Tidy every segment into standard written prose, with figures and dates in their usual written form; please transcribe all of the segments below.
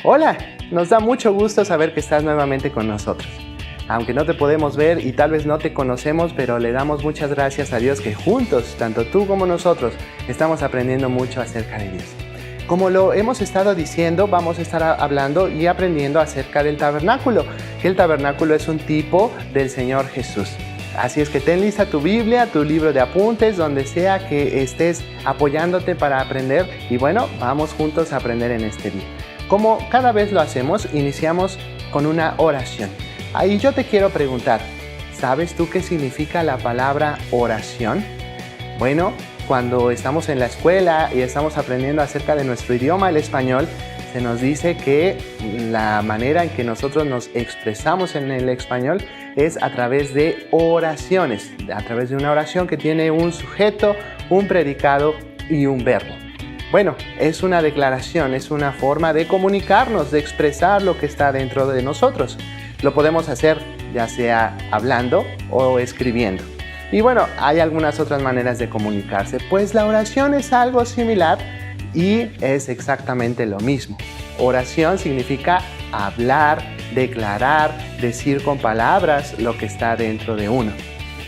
Hola, nos da mucho gusto saber que estás nuevamente con nosotros. Aunque no te podemos ver y tal vez no te conocemos, pero le damos muchas gracias a Dios que juntos, tanto tú como nosotros, estamos aprendiendo mucho acerca de Dios. Como lo hemos estado diciendo, vamos a estar hablando y aprendiendo acerca del tabernáculo, que el tabernáculo es un tipo del Señor Jesús. Así es que ten lista tu Biblia, tu libro de apuntes, donde sea que estés apoyándote para aprender. Y bueno, vamos juntos a aprender en este día. Como cada vez lo hacemos, iniciamos con una oración. Ahí yo te quiero preguntar, ¿sabes tú qué significa la palabra oración? Bueno, cuando estamos en la escuela y estamos aprendiendo acerca de nuestro idioma, el español, se nos dice que la manera en que nosotros nos expresamos en el español es a través de oraciones, a través de una oración que tiene un sujeto, un predicado y un verbo. Bueno, es una declaración, es una forma de comunicarnos, de expresar lo que está dentro de nosotros. Lo podemos hacer ya sea hablando o escribiendo. Y bueno, hay algunas otras maneras de comunicarse, pues la oración es algo similar y es exactamente lo mismo. Oración significa hablar, declarar, decir con palabras lo que está dentro de uno.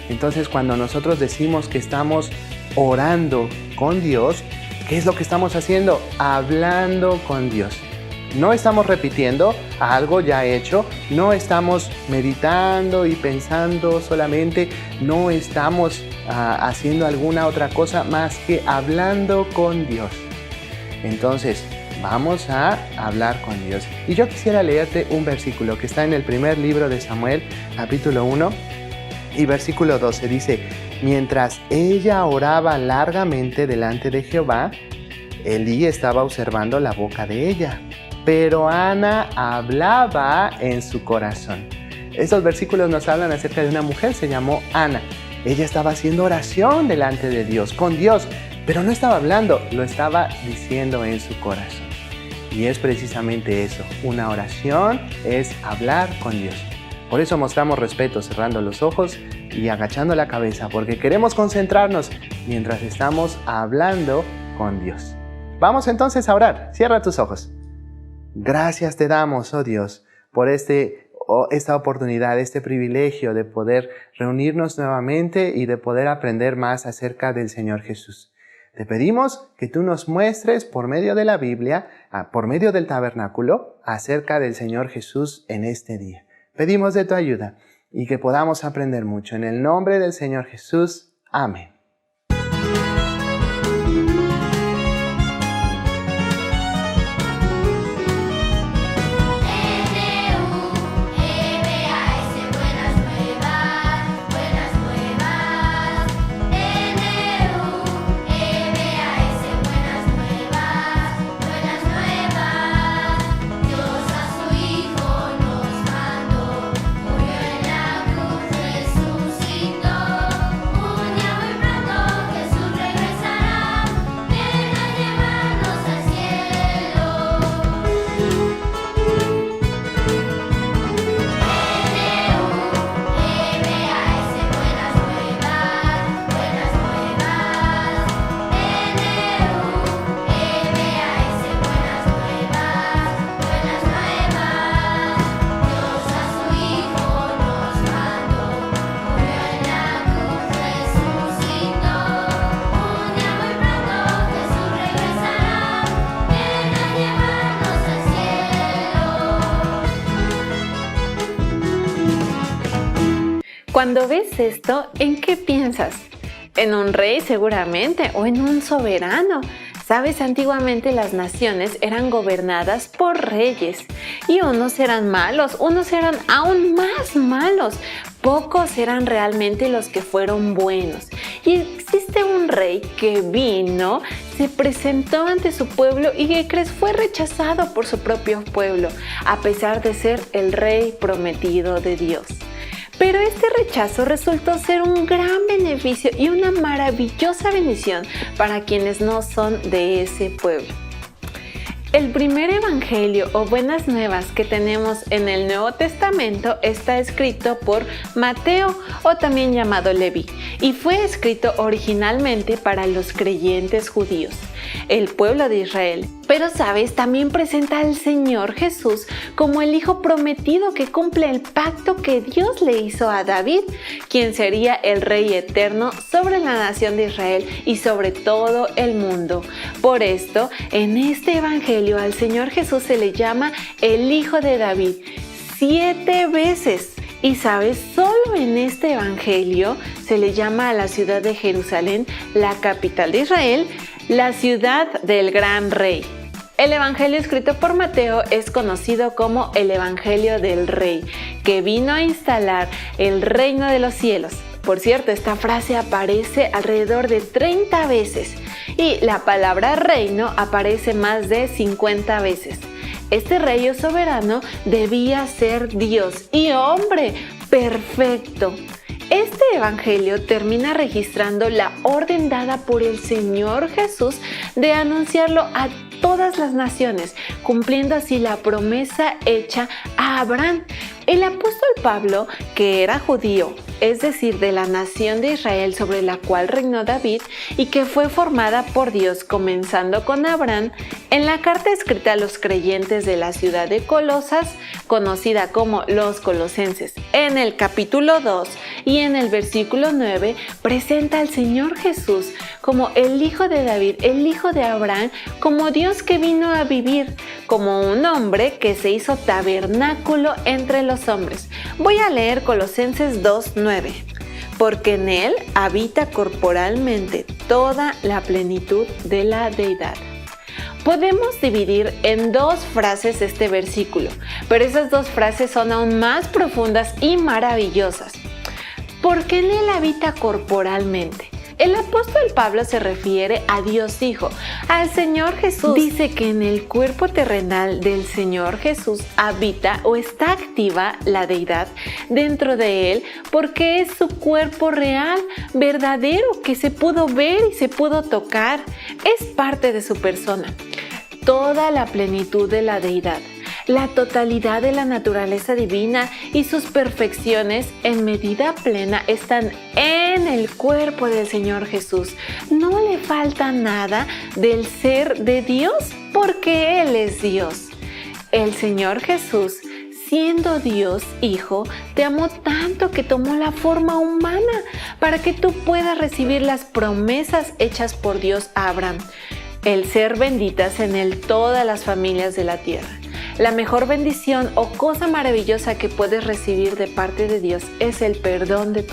Entonces, cuando nosotros decimos que estamos orando con Dios, ¿qué es lo que estamos haciendo? Hablando con Dios. No estamos repitiendo algo ya hecho, no estamos meditando y pensando solamente, no estamos haciendo alguna otra cosa más que hablando con Dios. Entonces, vamos a hablar con Dios. Y yo quisiera leerte un versículo que está en el primer libro de Samuel, capítulo 1 y versículo 12. Dice, mientras ella oraba largamente delante de Jehová, Elí estaba observando la boca de ella, pero Ana hablaba en su corazón. Estos versículos nos hablan acerca de una mujer, se llamó Ana. Ella estaba haciendo oración delante de Dios, con Dios, pero no estaba hablando, lo estaba diciendo en su corazón. Y es precisamente eso, una oración es hablar con Dios. Por eso mostramos respeto cerrando los ojos y agachando la cabeza, porque queremos concentrarnos mientras estamos hablando con Dios. Vamos entonces a orar, cierra tus ojos. Gracias te damos, oh Dios, por esta oportunidad, este privilegio de poder reunirnos nuevamente y de poder aprender más acerca del Señor Jesús. Te pedimos que tú nos muestres por medio de la Biblia, por medio del tabernáculo, acerca del Señor Jesús en este día. Pedimos de tu ayuda y que podamos aprender mucho. En el nombre del Señor Jesús. Amén. Cuando ves esto, ¿en qué piensas? ¿En un rey seguramente o en un soberano? Sabes, antiguamente las naciones eran gobernadas por reyes y unos eran malos, unos eran aún más malos. Pocos eran realmente los que fueron buenos. Y existe un rey que vino, se presentó ante su pueblo y ¿qué crees? Fue rechazado por su propio pueblo, a pesar de ser el rey prometido de Dios. Pero este rechazo resultó ser un gran beneficio y una maravillosa bendición para quienes no son de ese pueblo. El primer evangelio o buenas nuevas que tenemos en el Nuevo Testamento está escrito por Mateo, o también llamado Leví, y fue escrito originalmente para los creyentes judíos, el pueblo de Israel. Pero sabes, también presenta al Señor Jesús como el Hijo prometido que cumple el pacto que Dios le hizo a David, quien sería el Rey eterno sobre la nación de Israel y sobre todo el mundo. Por esto, en este evangelio al Señor Jesús se le llama el Hijo de David 7 veces. Y sabes, solo en este evangelio se le llama a la ciudad de Jerusalén, la capital de Israel, la ciudad del gran rey. El evangelio escrito por Mateo es conocido como el Evangelio del Rey, que vino a instalar el reino de los cielos. Por cierto, esta frase aparece alrededor de 30 veces y la palabra reino aparece más de 50 veces. Este rey o soberano debía ser Dios y hombre perfecto. Este evangelio termina registrando la orden dada por el Señor Jesús de anunciarlo a todas las naciones, cumpliendo así la promesa hecha a Abraham. El apóstol Pablo, que era judío, es decir, de la nación de Israel sobre la cual reinó David y que fue formada por Dios comenzando con Abraham, en la carta escrita a los creyentes de la ciudad de Colosas, conocida como los Colosenses, en el capítulo 2 y en el versículo 9, presenta al Señor Jesús como el Hijo de David, el Hijo de Abraham, como Dios que vino a vivir, como un hombre que se hizo tabernáculo entre los hombres. Voy a leer Colosenses 2:9. Porque en él habita corporalmente toda la plenitud de la deidad. Podemos dividir en 2 frases este versículo, pero esas 2 frases son aún más profundas y maravillosas. Porque en él habita corporalmente. El apóstol Pablo se refiere a Dios Hijo, al Señor Jesús. Dice que en el cuerpo terrenal del Señor Jesús habita o está activa la deidad dentro de él, porque es su cuerpo real, verdadero, que se pudo ver y se pudo tocar. Es parte de su persona. Toda la plenitud de la deidad, la totalidad de la naturaleza divina y sus perfecciones en medida plena están en el cuerpo del Señor Jesús. No le falta nada del ser de Dios porque Él es Dios. El Señor Jesús, siendo Dios Hijo, te amó tanto que tomó la forma humana para que tú puedas recibir las promesas hechas por Dios a Abraham. El ser benditas en él todas las familias de la tierra. La mejor bendición o cosa maravillosa que puedes recibir de parte de Dios es el perdón de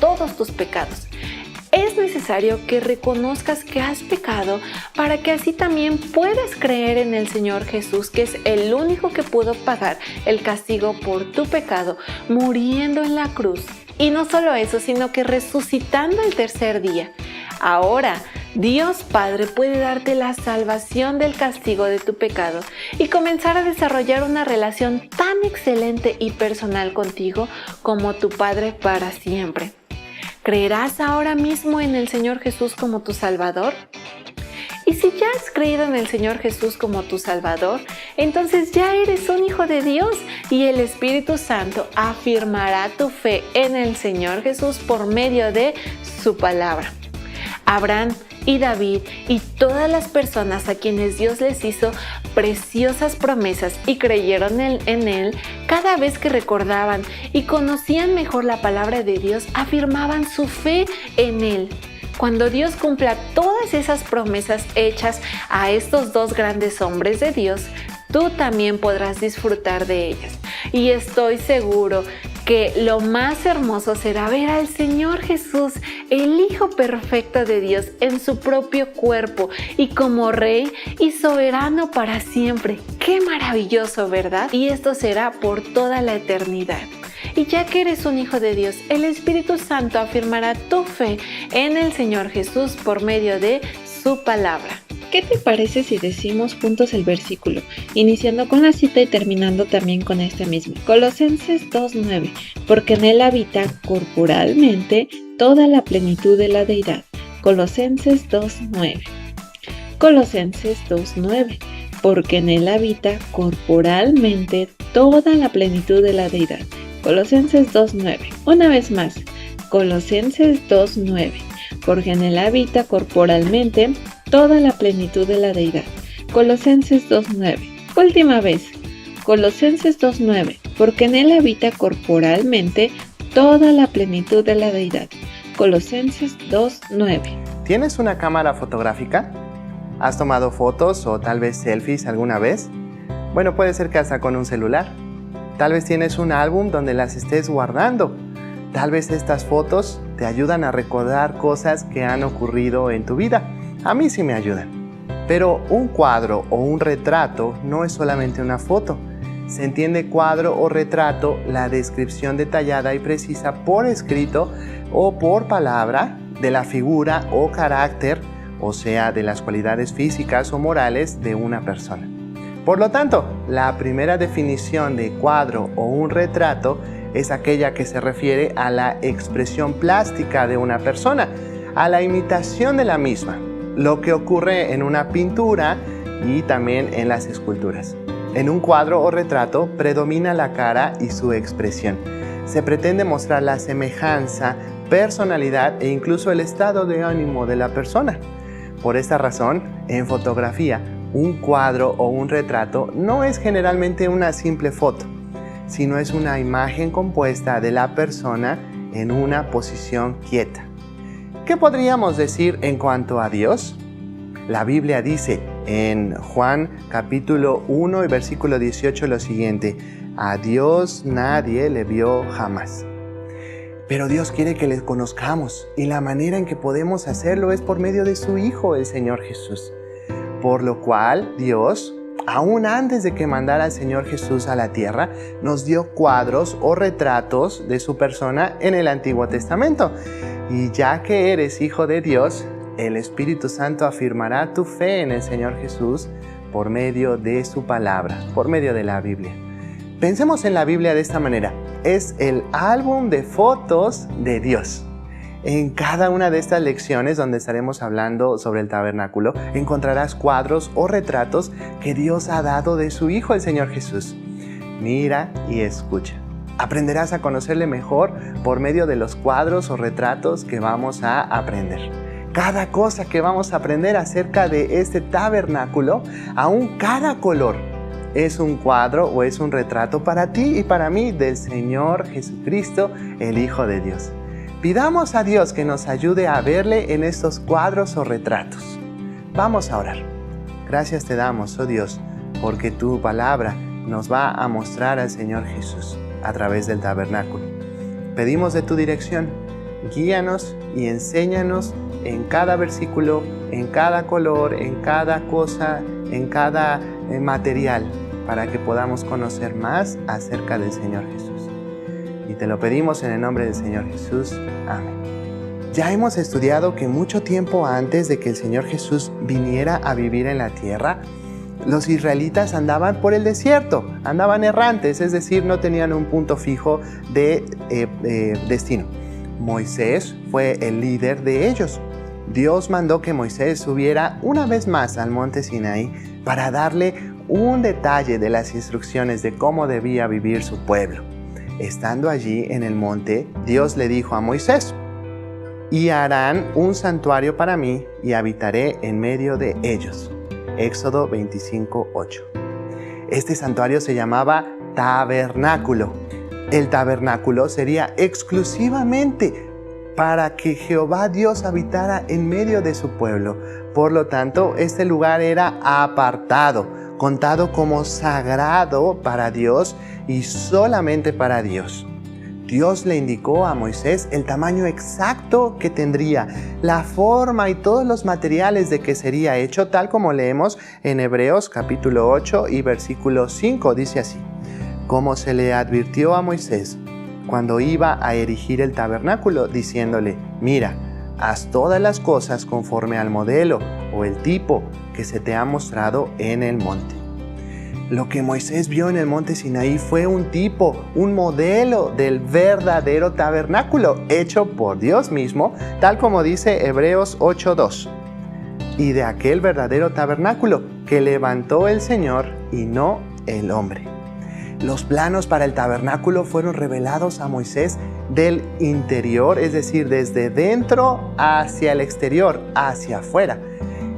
todos tus pecados. Es necesario que reconozcas que has pecado para que así también puedas creer en el Señor Jesús, que es el único que pudo pagar el castigo por tu pecado, muriendo en la cruz. Y no solo eso, sino que resucitando el tercer día. Ahora, Dios Padre puede darte la salvación del castigo de tu pecado y comenzar a desarrollar una relación tan excelente y personal contigo como tu Padre para siempre. ¿Creerás ahora mismo en el Señor Jesús como tu Salvador? Y si ya has creído en el Señor Jesús como tu Salvador, entonces ya eres un hijo de Dios y el Espíritu Santo afirmará tu fe en el Señor Jesús por medio de su palabra. Abraham y David y todas las personas a quienes Dios les hizo preciosas promesas y creyeron en Él, cada vez que recordaban y conocían mejor la palabra de Dios, afirmaban su fe en Él. Cuando Dios cumpla todas esas promesas hechas a estos 2 grandes hombres de Dios, tú también podrás disfrutar de ellas. Y estoy seguro que lo más hermoso será ver al Señor Jesús, el Hijo perfecto de Dios, en su propio cuerpo y como Rey y soberano para siempre. ¡Qué maravilloso!, ¿verdad? Y esto será por toda la eternidad. Y ya que eres un hijo de Dios, el Espíritu Santo afirmará tu fe en el Señor Jesús por medio de su palabra. ¿Qué te parece si decimos juntos el versículo, iniciando con la cita y terminando también con este mismo? Colosenses 2:9, porque en él habita corporalmente toda la plenitud de la deidad. Colosenses 2:9. Colosenses 2:9, porque en él habita corporalmente toda la plenitud de la deidad. Colosenses 2:9. Una vez más, Colosenses 2:9, porque en él habita corporalmente toda la plenitud de la deidad. Colosenses 2:9. Última vez, Colosenses 2:9, porque en él habita corporalmente toda la plenitud de la deidad. Colosenses 2:9. ¿Tienes una cámara fotográfica? ¿Has tomado fotos o tal vez selfies alguna vez? Bueno, puede ser que hasta con un celular. Tal vez tienes un álbum donde las estés guardando. Tal vez estas fotos te ayudan a recordar cosas que han ocurrido en tu vida. A mí sí me ayudan. Pero un cuadro o un retrato no es solamente una foto. Se entiende cuadro o retrato la descripción detallada y precisa por escrito o por palabra de la figura o carácter, o sea, de las cualidades físicas o morales de una persona. Por lo tanto, la primera definición de cuadro o un retrato es aquella que se refiere a la expresión plástica de una persona, a la imitación de la misma, lo que ocurre en una pintura y también en las esculturas. En un cuadro o retrato predomina la cara y su expresión. Se pretende mostrar la semejanza, personalidad e incluso el estado de ánimo de la persona. Por esta razón, en fotografía, un cuadro o un retrato no es generalmente una simple foto, sino es una imagen compuesta de la persona en una posición quieta. ¿Qué podríamos decir en cuanto a Dios? La Biblia dice en Juan capítulo 1 y versículo 18 lo siguiente: a Dios nadie le vio jamás. Pero Dios quiere que le conozcamos y la manera en que podemos hacerlo es por medio de su Hijo, el Señor Jesús. Por lo cual Dios, aún antes de que mandara al Señor Jesús a la tierra, nos dio cuadros o retratos de su persona en el Antiguo Testamento. Y ya que eres hijo de Dios, el Espíritu Santo afirmará tu fe en el Señor Jesús por medio de su palabra, por medio de la Biblia. Pensemos en la Biblia de esta manera: es el álbum de fotos de Dios. En cada una de estas lecciones donde estaremos hablando sobre el tabernáculo, encontrarás cuadros o retratos que Dios ha dado de su Hijo, el Señor Jesús. Mira y escucha. Aprenderás a conocerle mejor por medio de los cuadros o retratos que vamos a aprender. Cada cosa que vamos a aprender acerca de este tabernáculo, aún cada color, es un cuadro o es un retrato para ti y para mí del Señor Jesucristo, el Hijo de Dios. Pidamos a Dios que nos ayude a verle en estos cuadros o retratos. Vamos a orar. Gracias te damos, oh Dios, porque tu palabra nos va a mostrar al Señor Jesús a través del tabernáculo. Pedimos de tu dirección. Guíanos y enséñanos en cada versículo, en cada color, en cada cosa, en cada material, para que podamos conocer más acerca del Señor Jesús. Y te lo pedimos en el nombre del Señor Jesús. Amén. Ya hemos estudiado que mucho tiempo antes de que el Señor Jesús viniera a vivir en la tierra, los israelitas andaban por el desierto, andaban errantes, es decir, no tenían un punto fijo de destino. Moisés fue el líder de ellos. Dios mandó que Moisés subiera una vez más al monte Sinaí para darle un detalle de las instrucciones de cómo debía vivir su pueblo. Estando allí en el monte, Dios le dijo a Moisés: y harán un santuario para mí y habitaré en medio de ellos. Éxodo 25:8. Este santuario se llamaba tabernáculo. El tabernáculo sería exclusivamente para que Jehová Dios habitara en medio de su pueblo. Por lo tanto, este lugar era apartado, contado como sagrado para Dios y solamente para Dios. Dios le indicó a Moisés el tamaño exacto que tendría, la forma y todos los materiales de que sería hecho, tal como leemos en Hebreos capítulo 8 y versículo 5. Dice así: como se le advirtió a Moisés cuando iba a erigir el tabernáculo, diciéndole: mira, haz todas las cosas conforme al modelo o el tipo que se te ha mostrado en el monte. Lo que Moisés vio en el monte Sinaí fue un tipo, un modelo del verdadero tabernáculo hecho por Dios mismo, tal como dice Hebreos 8:2. Y de aquel verdadero tabernáculo que levantó el Señor y no el hombre. Los planos para el tabernáculo fueron revelados a Moisés del interior, es decir, desde dentro hacia el exterior, hacia afuera.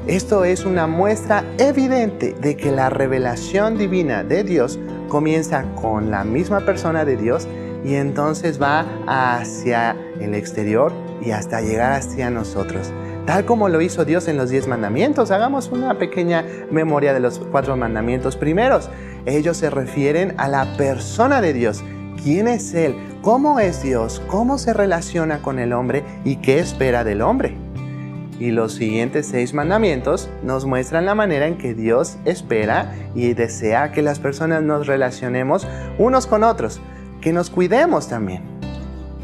Esto es una muestra evidente de que la revelación divina de Dios comienza con la misma persona de Dios y entonces va hacia el exterior y hasta llegar hacia nosotros. Tal como lo hizo Dios en los 10 mandamientos. Hagamos una pequeña memoria de los 4 mandamientos primeros. Ellos se refieren a la persona de Dios. ¿Quién es Él? ¿Cómo es Dios? ¿Cómo se relaciona con el hombre? ¿Y qué espera del hombre? Y los siguientes 6 mandamientos nos muestran la manera en que Dios espera y desea que las personas nos relacionemos unos con otros, que nos cuidemos también.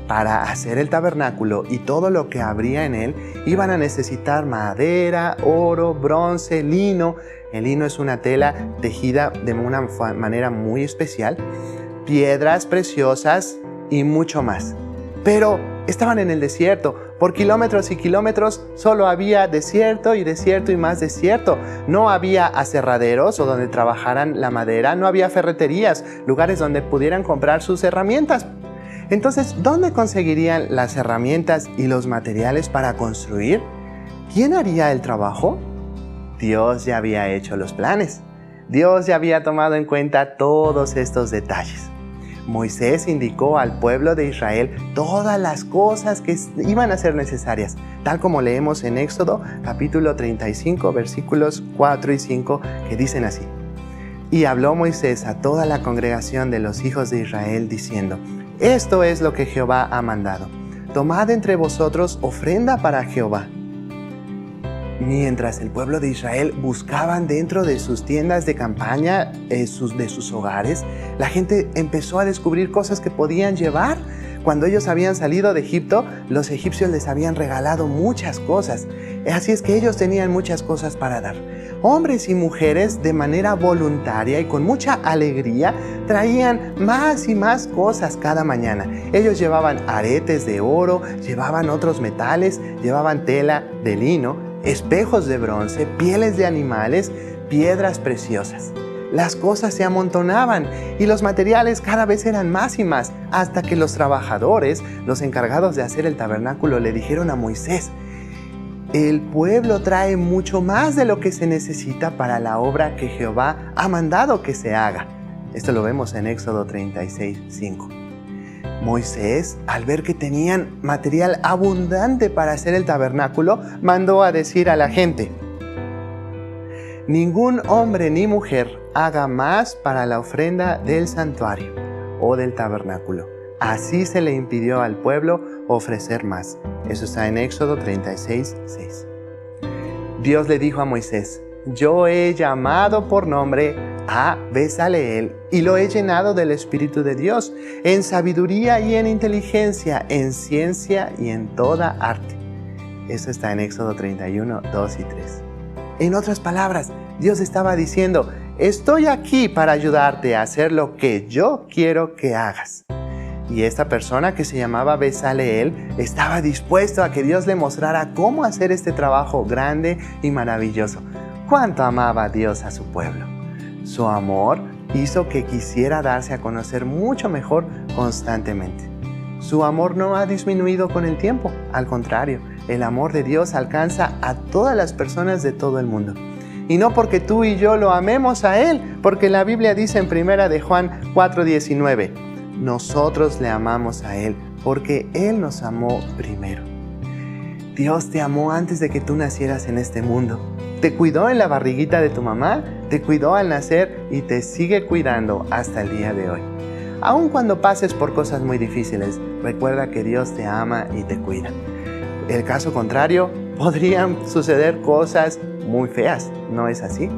Para hacer el tabernáculo y todo lo que habría en él, iban a necesitar madera, oro, bronce, lino. El lino es una tela tejida de una manera muy especial, piedras preciosas y mucho más. Pero estaban en el desierto. Por kilómetros y kilómetros solo había desierto y desierto y más desierto. No había aserraderos o donde trabajaran la madera, no había ferreterías, lugares donde pudieran comprar sus herramientas. Entonces, ¿dónde conseguirían las herramientas y los materiales para construir? ¿Quién haría el trabajo? Dios ya había hecho los planes. Dios ya había tomado en cuenta todos estos detalles. Moisés indicó al pueblo de Israel todas las cosas que iban a ser necesarias, tal como leemos en Éxodo capítulo 35, versículos 4 y 5, que dicen así. Y habló Moisés a toda la congregación de los hijos de Israel, diciendo: Esto es lo que Jehová ha mandado. Tomad entre vosotros ofrenda para Jehová. Mientras el pueblo de Israel buscaban dentro de sus tiendas de campaña, de sus hogares, la gente empezó a descubrir cosas que podían llevar. Cuando ellos habían salido de Egipto, los egipcios les habían regalado muchas cosas. Así es que ellos tenían muchas cosas para dar. Hombres y mujeres, de manera voluntaria y con mucha alegría, traían más y más cosas cada mañana. Ellos llevaban aretes de oro, llevaban otros metales, llevaban tela de lino, espejos de bronce, pieles de animales, piedras preciosas. Las cosas se amontonaban y los materiales cada vez eran más y más, hasta que los trabajadores, los encargados de hacer el tabernáculo, le dijeron a Moisés: el pueblo trae mucho más de lo que se necesita para la obra que Jehová ha mandado que se haga. Esto lo vemos en Éxodo 36, 5. Moisés, al ver que tenían material abundante para hacer el tabernáculo, mandó a decir a la gente: ningún hombre ni mujer haga más para la ofrenda del santuario o del tabernáculo. Así se le impidió al pueblo ofrecer más. Eso está en Éxodo 36, 6. Dios le dijo a Moisés: yo he llamado por nombre a Bezaleel y lo he llenado del Espíritu de Dios, en sabiduría y en inteligencia, en ciencia y en toda arte. Eso está en Éxodo 31, 2 y 3. En otras palabras, Dios estaba diciendo: estoy aquí para ayudarte a hacer lo que yo quiero que hagas. Y esta persona, que se llamaba Bezaleel, estaba dispuesto a que Dios le mostrara cómo hacer este trabajo grande y maravilloso. ¿Cuánto amaba Dios a su pueblo? Su amor hizo que quisiera darse a conocer mucho mejor constantemente. Su amor no ha disminuido con el tiempo. Al contrario, el amor de Dios alcanza a todas las personas de todo el mundo. Y no porque tú y yo lo amemos a Él, porque la Biblia dice en 1 de Juan 4:19, nosotros le amamos a Él, porque Él nos amó primero. Dios te amó antes de que tú nacieras en este mundo. Te cuidó en la barriguita de tu mamá, te cuidó al nacer y te sigue cuidando hasta el día de hoy. Aun cuando pases por cosas muy difíciles, recuerda que Dios te ama y te cuida. El caso contrario, podrían suceder cosas muy feas, ¿no es así?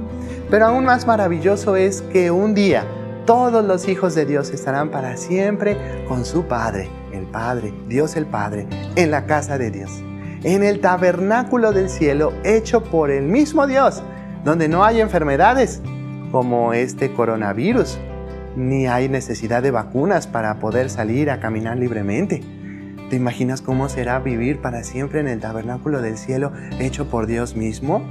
Pero aún más maravilloso es que un día todos los hijos de Dios estarán para siempre con su Padre, Dios el Padre, en la casa de Dios, en el tabernáculo del cielo hecho por el mismo Dios, donde no hay enfermedades como este coronavirus, ni hay necesidad de vacunas para poder salir a caminar libremente. ¿Te imaginas cómo será vivir para siempre en el tabernáculo del cielo hecho por Dios mismo?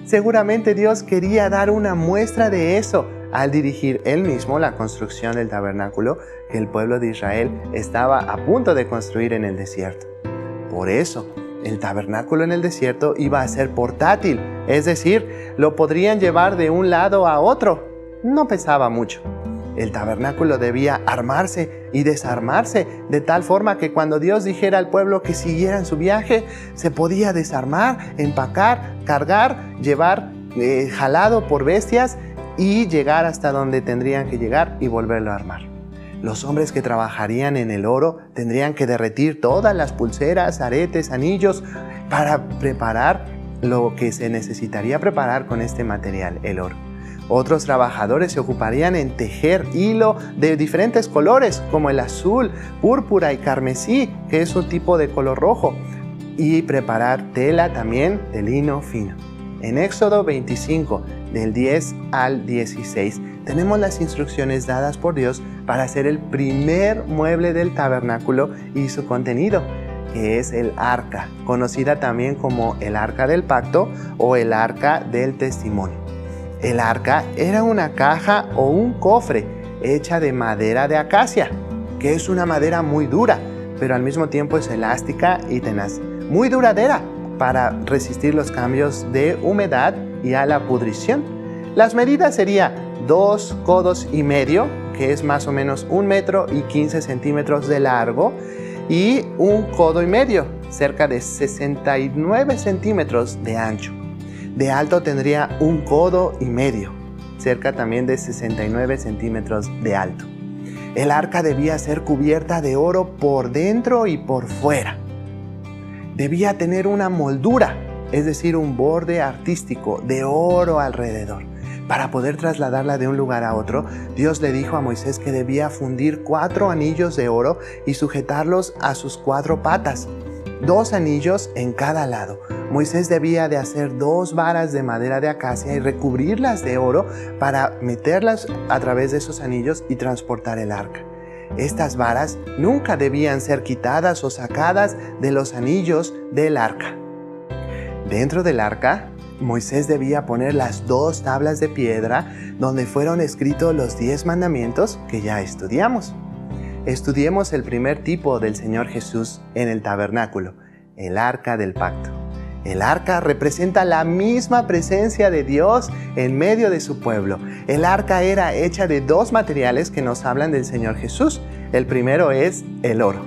Seguramente Dios quería dar una muestra de eso al dirigir Él mismo la construcción del tabernáculo que el pueblo de Israel estaba a punto de construir en el desierto. Por eso, el tabernáculo en el desierto iba a ser portátil, es decir, lo podrían llevar de un lado a otro. No pesaba mucho. El tabernáculo debía armarse y desarmarse de tal forma que cuando Dios dijera al pueblo que siguieran su viaje, se podía desarmar, empacar, cargar, llevar jalado por bestias y llegar hasta donde tendrían que llegar y volverlo a armar. Los hombres que trabajarían en el oro tendrían que derretir todas las pulseras, aretes, anillos para preparar lo que se necesitaría preparar con este material, el oro. Otros trabajadores se ocuparían en tejer hilo de diferentes colores, como el azul, púrpura y carmesí, que es un tipo de color rojo, y preparar tela también de lino fino. En Éxodo 25, del 10 al 16, tenemos las instrucciones dadas por Dios para hacer el primer mueble del tabernáculo y su contenido, que es el arca, conocida también como el arca del pacto o el arca del testimonio. El arca era una caja o un cofre hecha de madera de acacia, que es una madera muy dura, pero al mismo tiempo es elástica y tenaz, muy duradera para resistir los cambios de humedad y a la pudrición. Las medidas serían 2 codos y medio, que es más o menos 1 metro y 15 centímetros de largo, y 1 codo y medio, cerca de 69 centímetros de ancho. De alto tendría 1 codo y medio, cerca también de 69 centímetros de alto. El arca debía ser cubierta de oro por dentro y por fuera. Debía tener una moldura, es decir, un borde artístico de oro alrededor. Para poder trasladarla de un lugar a otro, Dios le dijo a Moisés que debía fundir 4 anillos de oro y sujetarlos a sus 4 patas, 2 anillos en cada lado. Moisés debía de hacer 2 varas de madera de acacia y recubrirlas de oro para meterlas a través de esos anillos y transportar el arca. Estas varas nunca debían ser quitadas o sacadas de los anillos del arca. Dentro del arca, Moisés debía poner las 2 tablas de piedra donde fueron escritos los 10 mandamientos que ya estudiamos. Estudiemos el primer tipo del Señor Jesús en el tabernáculo, el arca del pacto. El arca representa la misma presencia de Dios en medio de su pueblo. El arca era hecha de 2 materiales que nos hablan del Señor Jesús. El primero es el oro.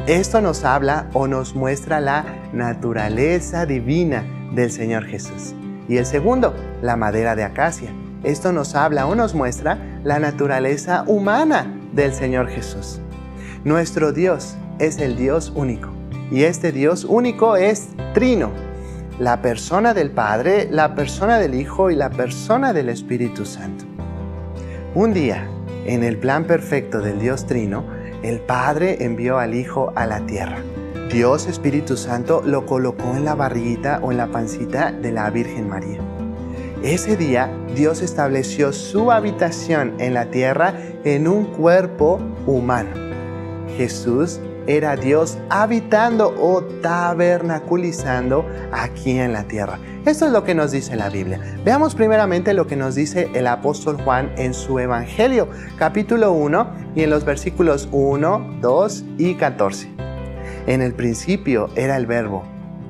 Esto nos habla o nos muestra la naturaleza divina del Señor Jesús. Y el segundo, la madera de acacia. Esto nos habla o nos muestra la naturaleza humana del Señor Jesús. Nuestro Dios es el Dios único. Y este Dios único es trino. La persona del Padre, la persona del Hijo y la persona del Espíritu Santo. Un día, en el plan perfecto del Dios Trino, el Padre envió al Hijo a la tierra. Dios Espíritu Santo lo colocó en la barriguita o en la pancita de la Virgen María. Ese día, Dios estableció su habitación en la tierra en un cuerpo humano. Jesús era Dios habitando o tabernaculizando aquí en la tierra. Esto es lo que nos dice la Biblia. Veamos primeramente lo que nos dice el apóstol Juan en su Evangelio, capítulo 1, y en los versículos 1, 2 y 14. En el principio era el Verbo,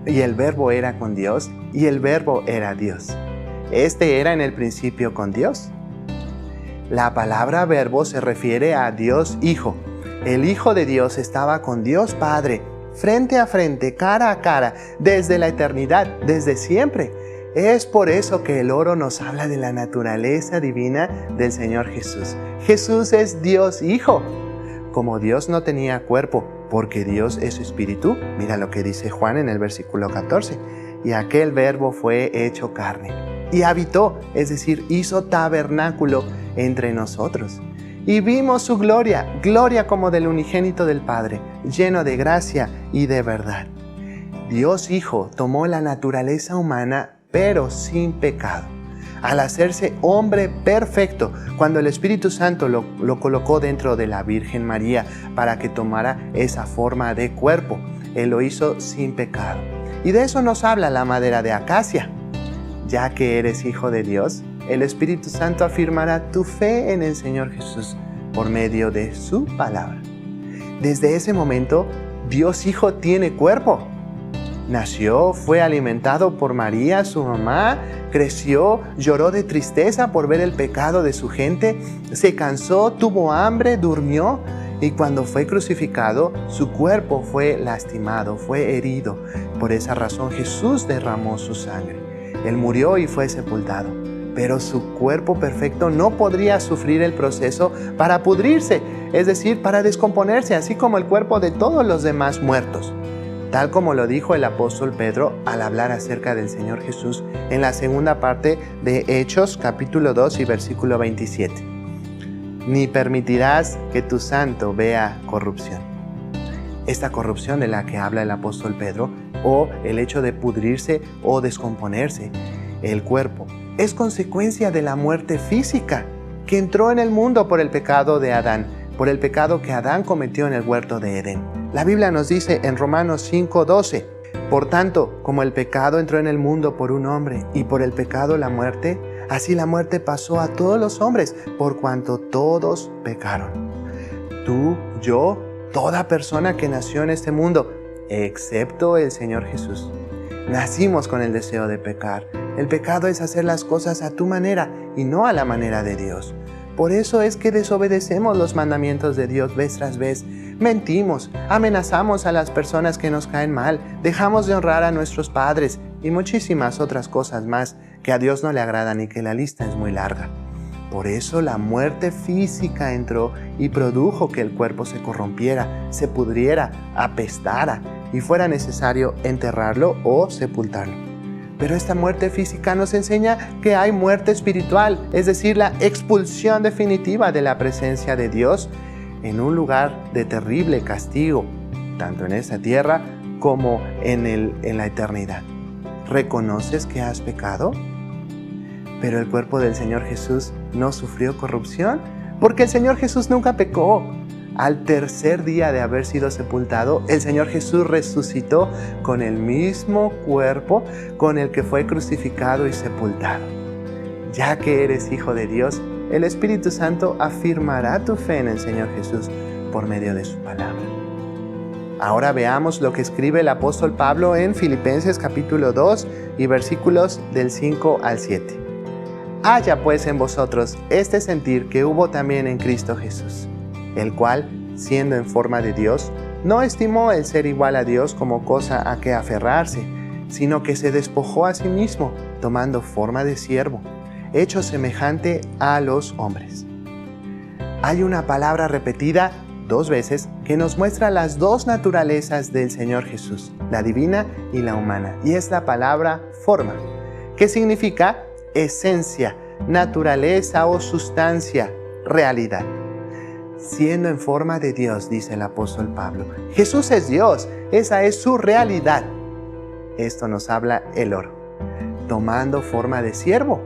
y el Verbo era con Dios, y el Verbo era Dios. Este era en el principio con Dios. La palabra Verbo se refiere a Dios Hijo. El Hijo de Dios estaba con Dios Padre, frente a frente, cara a cara, desde la eternidad, desde siempre. Es por eso que el oro nos habla de la naturaleza divina del Señor Jesús. Jesús es Dios Hijo. Como Dios no tenía cuerpo, porque Dios es espíritu, mira lo que dice Juan en el versículo 14. Y aquel Verbo fue hecho carne y habitó, es decir, hizo tabernáculo entre nosotros. Y vimos su gloria, gloria como del unigénito del Padre, lleno de gracia y de verdad. Dios Hijo tomó la naturaleza humana, pero sin pecado. Al hacerse hombre perfecto, cuando el Espíritu Santo lo colocó dentro de la Virgen María para que tomara esa forma de cuerpo, Él lo hizo sin pecado. Y de eso nos habla la madera de acacia. Ya que eres hijo de Dios, el Espíritu Santo afirmará tu fe en el Señor Jesús por medio de su palabra. Desde ese momento, Dios Hijo tiene cuerpo. Nació, fue alimentado por María, su mamá, creció, lloró de tristeza por ver el pecado de su gente, se cansó, tuvo hambre, durmió, y cuando fue crucificado, su cuerpo fue lastimado, fue herido. Por esa razón Jesús derramó su sangre. Él murió y fue sepultado, pero su cuerpo perfecto no podría sufrir el proceso para pudrirse, es decir, para descomponerse, así como el cuerpo de todos los demás muertos. Tal como lo dijo el apóstol Pedro al hablar acerca del Señor Jesús en la segunda parte de Hechos, capítulo 2 y versículo 27. Ni permitirás que tu santo vea corrupción. Esta corrupción de la que habla el apóstol Pedro, o el hecho de pudrirse o descomponerse, el cuerpo, es consecuencia de la muerte física que entró en el mundo por el pecado de Adán, por el pecado que Adán cometió en el huerto de Edén. La Biblia nos dice en Romanos 5:12, por tanto, como el pecado entró en el mundo por un hombre y por el pecado la muerte, así la muerte pasó a todos los hombres por cuanto todos pecaron. Tú, yo, toda persona que nació en este mundo, excepto el Señor Jesús. Nacimos con el deseo de pecar. El pecado es hacer las cosas a tu manera y no a la manera de Dios. Por eso es que desobedecemos los mandamientos de Dios vez tras vez. Mentimos, amenazamos a las personas que nos caen mal, dejamos de honrar a nuestros padres y muchísimas otras cosas más que a Dios no le agradan y que la lista es muy larga. Por eso la muerte física entró y produjo que el cuerpo se corrompiera, se pudriera, apestara y fuera necesario enterrarlo o sepultarlo. Pero esta muerte física nos enseña que hay muerte espiritual, es decir, la expulsión definitiva de la presencia de Dios en un lugar de terrible castigo, tanto en esta tierra como en la eternidad. ¿Reconoces que has pecado? Pero el cuerpo del Señor Jesús no sufrió corrupción, porque el Señor Jesús nunca pecó. Al tercer día de haber sido sepultado, el Señor Jesús resucitó con el mismo cuerpo con el que fue crucificado y sepultado. Ya que eres hijo de Dios, el Espíritu Santo afirmará tu fe en el Señor Jesús por medio de su palabra. Ahora veamos lo que escribe el apóstol Pablo en Filipenses capítulo 2 y versículos del 5 al 7. Haya pues en vosotros este sentir que hubo también en Cristo Jesús, el cual, siendo en forma de Dios, no estimó el ser igual a Dios como cosa a que aferrarse, sino que se despojó a sí mismo, tomando forma de siervo, hecho semejante a los hombres. Hay una palabra repetida 2 veces que nos muestra las 2 naturalezas del Señor Jesús, la divina y la humana, y es la palabra forma, que significa esencia, naturaleza o sustancia, realidad. Siendo en forma de Dios, dice el apóstol Pablo. Jesús es Dios, esa es su realidad. Esto nos habla el oro. Tomando forma de siervo,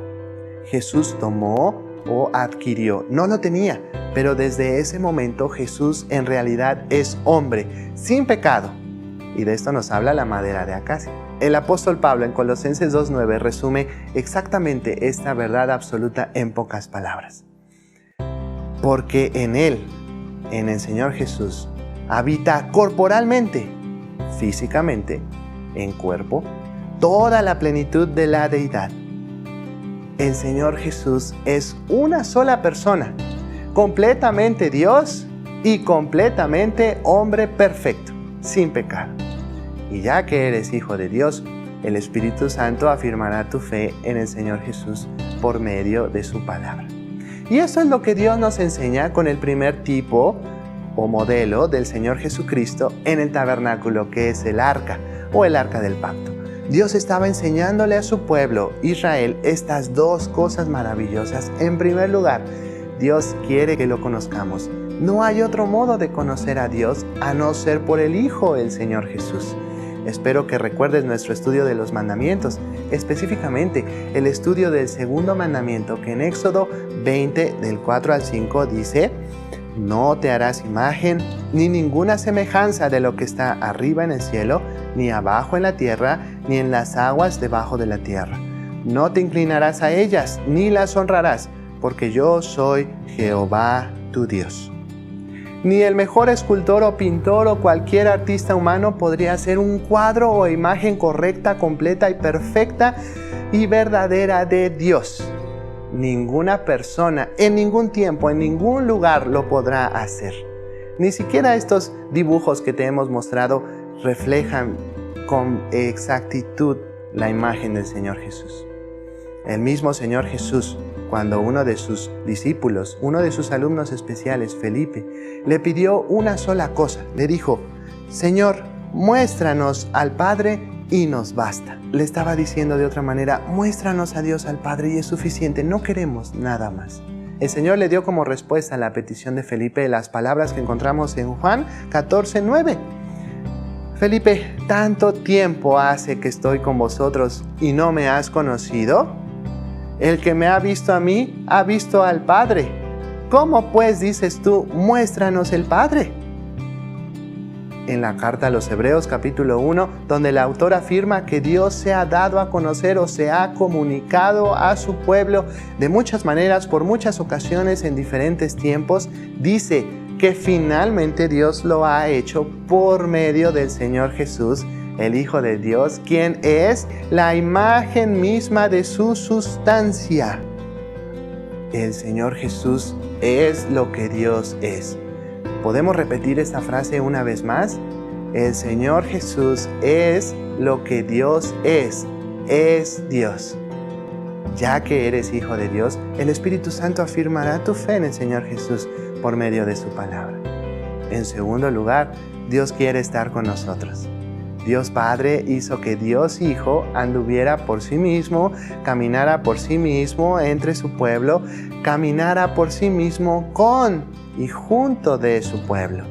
Jesús tomó o adquirió, no lo tenía, pero desde ese momento Jesús en realidad es hombre, sin pecado. Y de esto nos habla la madera de acacia. El apóstol Pablo en Colosenses 2:9 resume exactamente esta verdad absoluta en pocas palabras. Porque en Él, en el Señor Jesús, habita corporalmente, físicamente, en cuerpo, toda la plenitud de la deidad. El Señor Jesús es una sola persona, completamente Dios y completamente hombre perfecto, sin pecado. Y ya que eres hijo de Dios, el Espíritu Santo afirmará tu fe en el Señor Jesús por medio de su palabra. Y eso es lo que Dios nos enseña con el primer tipo o modelo del Señor Jesucristo en el tabernáculo, que es el arca o el arca del pacto. Dios estaba enseñándole a su pueblo, Israel, estas 2 cosas maravillosas. En primer lugar, Dios quiere que lo conozcamos. No hay otro modo de conocer a Dios a no ser por el Hijo, el Señor Jesús. Espero que recuerdes nuestro estudio de los mandamientos, específicamente el estudio del segundo mandamiento que en Éxodo 20 del 4 al 5 dice: no te harás imagen ni ninguna semejanza de lo que está arriba en el cielo, ni abajo en la tierra, ni en las aguas debajo de la tierra. no te inclinarás a ellas, ni las honrarás, porque yo soy Jehová tu Dios. Ni el mejor escultor o pintor o cualquier artista humano podría hacer un cuadro o imagen correcta, completa y perfecta y verdadera de Dios. Ninguna persona, en ningún tiempo, en ningún lugar lo podrá hacer. Ni siquiera estos dibujos que te hemos mostrado reflejan con exactitud la imagen del Señor Jesús. El mismo Señor Jesús, cuando uno de sus discípulos, uno de sus alumnos especiales, Felipe, le pidió una sola cosa, le dijo: Señor, muéstranos al Padre y nos basta. Le estaba diciendo de otra manera: muéstranos a Dios al Padre y es suficiente, no queremos nada más. El Señor le dio como respuesta a la petición de Felipe las palabras que encontramos en Juan 14:9. Felipe, ¿tanto tiempo hace que estoy con vosotros y no me has conocido? El que me ha visto a mí, ha visto al Padre. ¿Cómo pues dices tú, muéstranos el Padre? En la carta a los Hebreos capítulo 1, donde el autor afirma que Dios se ha dado a conocer o se ha comunicado a su pueblo de muchas maneras, por muchas ocasiones, en diferentes tiempos, dice que finalmente Dios lo ha hecho por medio del Señor Jesús, el Hijo de Dios, quien es la imagen misma de su sustancia. El Señor Jesús es lo que Dios es. ¿Podemos repetir esta frase una vez más? El Señor Jesús es lo que Dios es Dios. Ya que eres hijo de Dios, el Espíritu Santo afirmará tu fe en el Señor Jesús por medio de su palabra. En segundo lugar, Dios quiere estar con nosotros. Dios Padre hizo que Dios Hijo anduviera por sí mismo, caminara por sí mismo entre su pueblo, caminara por sí mismo con y junto de su pueblo.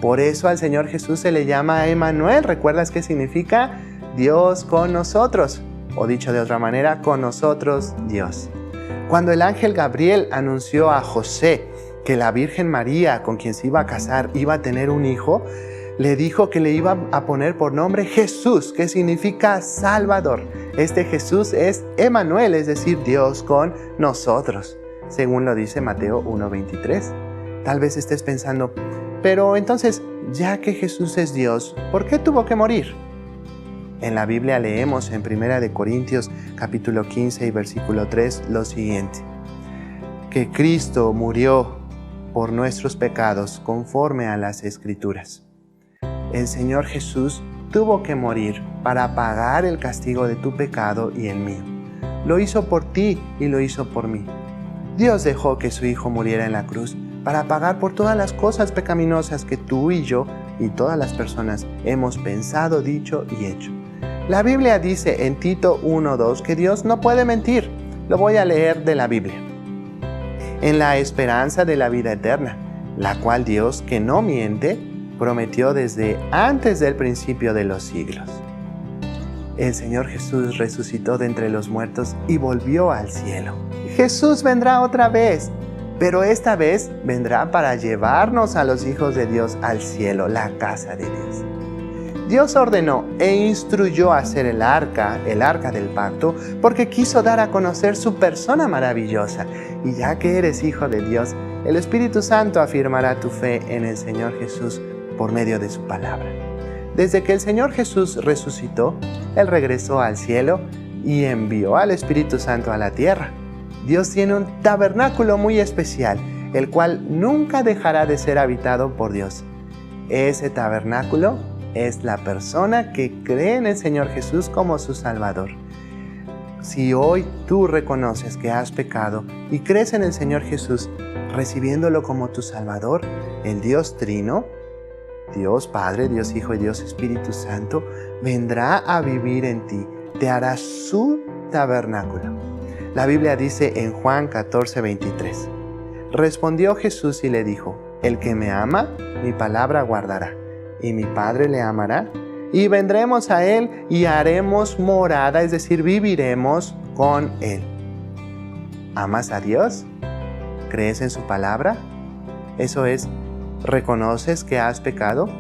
Por eso al Señor Jesús se le llama Emmanuel. ¿Recuerdas qué significa? Dios con nosotros. O dicho de otra manera, con nosotros Dios. Cuando el ángel Gabriel anunció a José que la Virgen María, con quien se iba a casar, iba a tener un hijo, le dijo que le iba a poner por nombre Jesús, que significa Salvador. Este Jesús es Emmanuel, es decir, Dios con nosotros, según lo dice Mateo 1:23. Tal vez estés pensando, pero entonces, ya que Jesús es Dios, ¿por qué tuvo que morir? En la Biblia leemos en 1 Corintios capítulo 15 y versículo 3 lo siguiente: que Cristo murió por nuestros pecados conforme a las Escrituras. El Señor Jesús tuvo que morir para pagar el castigo de tu pecado y el mío. Lo hizo por ti y lo hizo por mí. Dios dejó que su Hijo muriera en la cruz para pagar por todas las cosas pecaminosas que tú y yo y todas las personas hemos pensado, dicho y hecho. La Biblia dice en Tito 1:2 que Dios no puede mentir. Lo voy a leer de la Biblia. En la esperanza de la vida eterna, la cual Dios, que no miente, prometió desde antes del principio de los siglos. El Señor Jesús resucitó de entre los muertos y volvió al cielo. Jesús vendrá otra vez, pero esta vez vendrá para llevarnos a los hijos de Dios al cielo, la casa de Dios. Dios ordenó e instruyó a hacer el arca del pacto, porque quiso dar a conocer su persona maravillosa. Y ya que eres hijo de Dios, el Espíritu Santo afirmará tu fe en el Señor Jesús por medio de su palabra. Desde que el Señor Jesús resucitó, Él regresó al cielo y envió al Espíritu Santo a la tierra. Dios tiene un tabernáculo muy especial, el cual nunca dejará de ser habitado por Dios. Ese tabernáculo es la persona que cree en el Señor Jesús como su Salvador. Si hoy tú reconoces que has pecado y crees en el Señor Jesús, recibiéndolo como tu Salvador, el Dios Trino, Dios Padre, Dios Hijo y Dios Espíritu Santo, vendrá a vivir en ti, te hará su tabernáculo. La Biblia dice en Juan 14:23, respondió Jesús y le dijo: el que me ama, mi palabra guardará, y mi Padre le amará, y vendremos a Él y haremos morada, es decir, viviremos con Él. ¿Amas a Dios? ¿Crees en su palabra? Eso es, ¿reconoces que has pecado?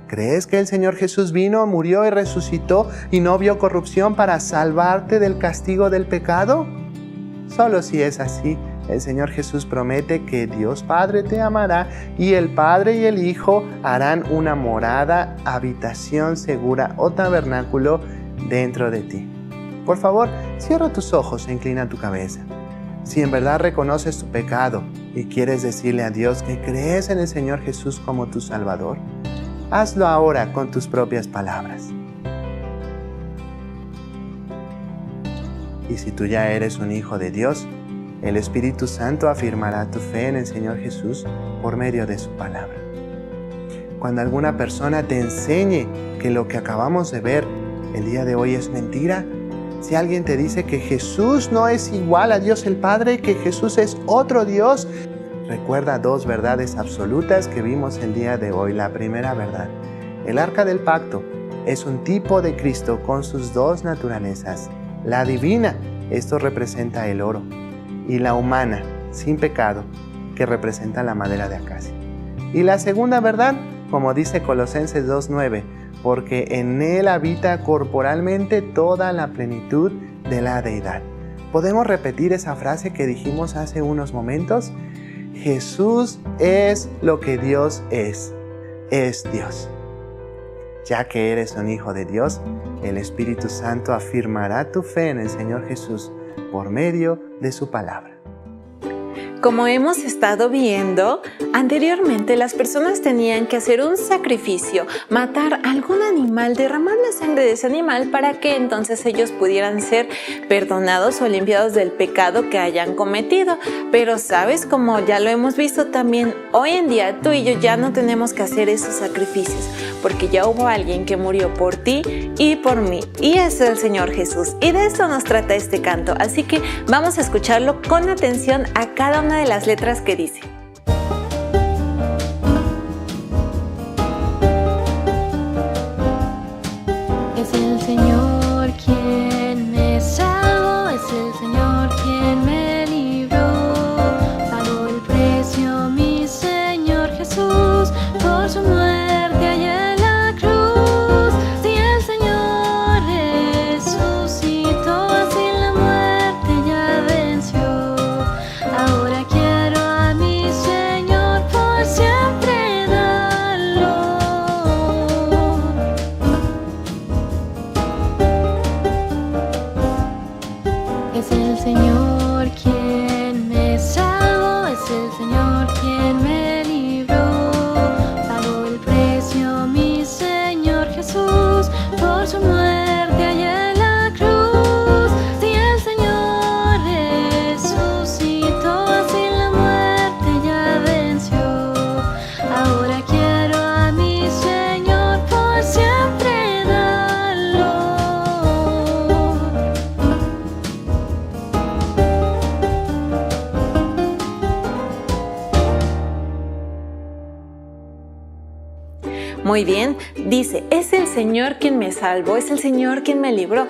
¿Crees que el Señor Jesús vino, murió y resucitó y no vio corrupción para salvarte del castigo del pecado? Solo si es así, el Señor Jesús promete que Dios Padre te amará y el Padre y el Hijo harán una morada, habitación segura o tabernáculo dentro de ti. Por favor, cierra tus ojos e inclina tu cabeza. Si en verdad reconoces tu pecado y quieres decirle a Dios que crees en el Señor Jesús como tu Salvador, hazlo ahora con tus propias palabras. Y si tú ya eres un hijo de Dios, el Espíritu Santo afirmará tu fe en el Señor Jesús por medio de su palabra. Cuando alguna persona te enseñe que lo que acabamos de ver el día de hoy es mentira, si alguien te dice que Jesús no es igual a Dios el Padre, que Jesús es otro Dios, recuerda dos verdades absolutas que vimos el día de hoy. La primera verdad: el arca del pacto es un tipo de Cristo con sus dos naturalezas. La divina, esto representa el oro, y la humana, sin pecado, que representa la madera de acacia. Y la segunda verdad, como dice Colosenses 2:9, porque en Él habita corporalmente toda la plenitud de la deidad. ¿Podemos repetir esa frase que dijimos hace unos momentos? Jesús es lo que Dios es Dios. Ya que eres un hijo de Dios, el Espíritu Santo afirmará tu fe en el Señor Jesús por medio de su palabra. Como hemos estado viendo, anteriormente las personas tenían que hacer un sacrificio, matar algún animal, derramar la sangre de ese animal para que entonces ellos pudieran ser perdonados o limpiados del pecado que hayan cometido. Pero sabes, como ya lo hemos visto también, hoy en día tú y yo ya no tenemos que hacer esos sacrificios, porque ya hubo alguien que murió por ti y por mí, y es el Señor Jesús. Y de eso nos trata este canto, así que vamos a escucharlo con atención a cada una de las letras que dice. Es el Señor quien me salvó, es el Señor quien me libró, pagó el precio mi Señor Jesús por su muerte allá en la cruz. Si el Señor resucitó, así la muerte ya venció. Ahora quiero a mi Señor por siempre darlo. Es el Señor quien me salvó, es el Señor quien me libró, pagó el precio mi Señor Jesús por su muerte allá en la cruz. Si el Señor resucitó, así la muerte ya venció. Ahora quiero a mi Señor por siempre darlo. Muy bien, dice, es el Señor quien me salvó, es el Señor quien me libró.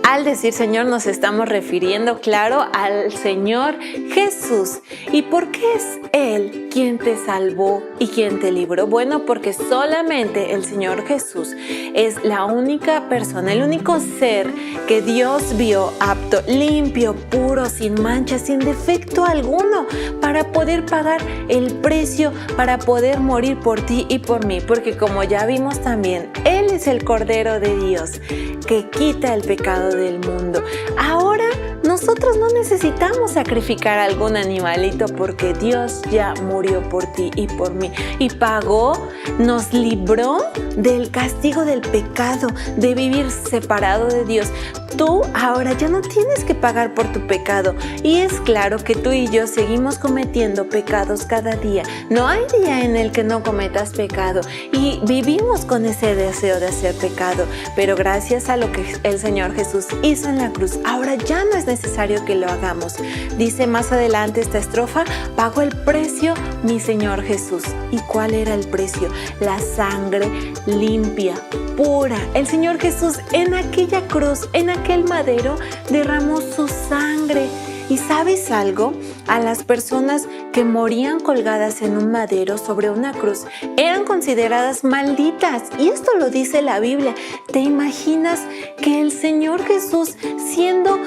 Al decir Señor nos estamos refiriendo, claro, al Señor Jesús. ¿Y por qué es Él quien te salvó y quien te libró? Bueno, porque solamente el Señor Jesús es la única persona, el único ser que Dios vio apto, limpio, puro, sin mancha, sin defecto alguno, para poder pagar el precio, para poder morir por ti y por mí. Porque como ya vimos también, Él es el Cordero de Dios que quita el pecado del mundo. Ahora nosotros no necesitamos sacrificar algún animalito porque Dios ya murió por ti y por mí y pagó, nos libró del castigo del pecado, de vivir separado de Dios. Tú ahora ya no tienes que pagar por tu pecado, y es claro que tú y yo seguimos cometiendo pecados cada día. No hay día en el que no cometas pecado y vivimos con ese deseo de hacer pecado, pero gracias a lo que el Señor Jesús hizo en la cruz, ahora ya no es necesario que lo hagamos. Dice más adelante esta estrofa: pagó el precio mi Señor Jesús. ¿Y cuál era el precio? La sangre limpia, pura. El Señor Jesús en aquella cruz, en aquel madero, derramó su sangre. ¿Y sabes sabes algo? A las personas que morían colgadas en un madero sobre una cruz eran consideradas malditas. Y esto lo dice la Biblia. ¿Te imaginas que el Señor Jesús, siendo